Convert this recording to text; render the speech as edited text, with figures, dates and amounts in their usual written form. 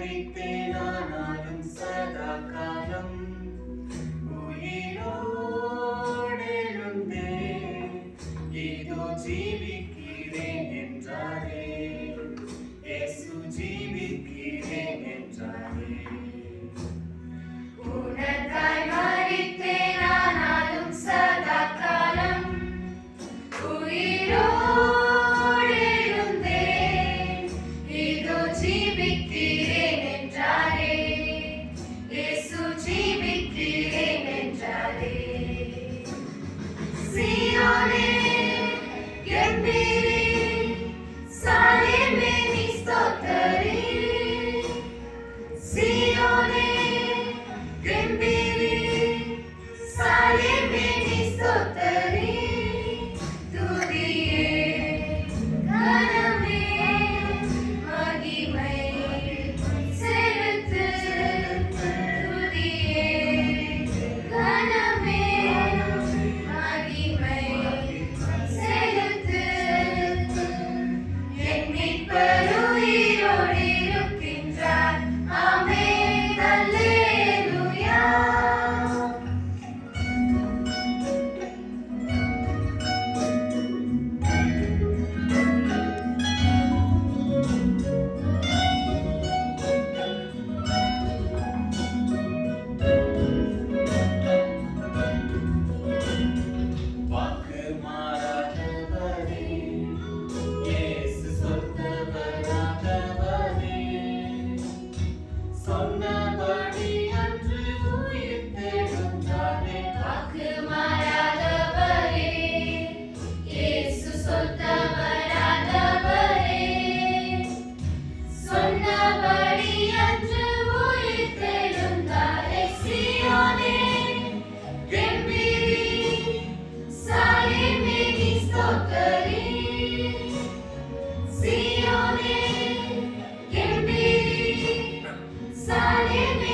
மரித்தேன் ஆனாலும் சதா காலம் உயிரோடு எழுந்தேன், இதோ ஜீவிக்கிறேன் என்றாரே, இயேசு ஜீவிக்கிறேன் என்றாரே. உனக்காய் மரித்தேன் ஆனாலும் சதா காலம் உயிரோடு எழுந்தேன், இதோ ஜீவிக்கிறேன் என்றாரே, இயேசு ஜீவிக்கிறேன் என்றாரே. சீயோனே கெம்பீரி, சாலேமே நீ ஸ்தோத்திரி. சீயோனே கெம்பீரி, சாலேமே நீ ஸ்தோத்திரி. துதியே கனமே மகிமை செலுத்து. துதியே கனமே மகிமை செலுத்து. என் மீட்பர் உயிரோடு இருக்கின்றார். ஆமென், அல்லேலூயா. வாக்கு மாறாதவரே, இயேசு சொன்னவராதவரே, சொன்னபடி அன்று உயிர்த்தெழுந்தாரே. வாக்கு மாறாதவரே, இயேசு சொன்னவராதவரே, சொன்னபடி அன்று உயிர்த்தெழுந்தாரே. சீயோனே கெம்பீரி, சாலேமே நீ ஸ்தோத்திரி. சீயோனே கெம்பீரி, சாலேமே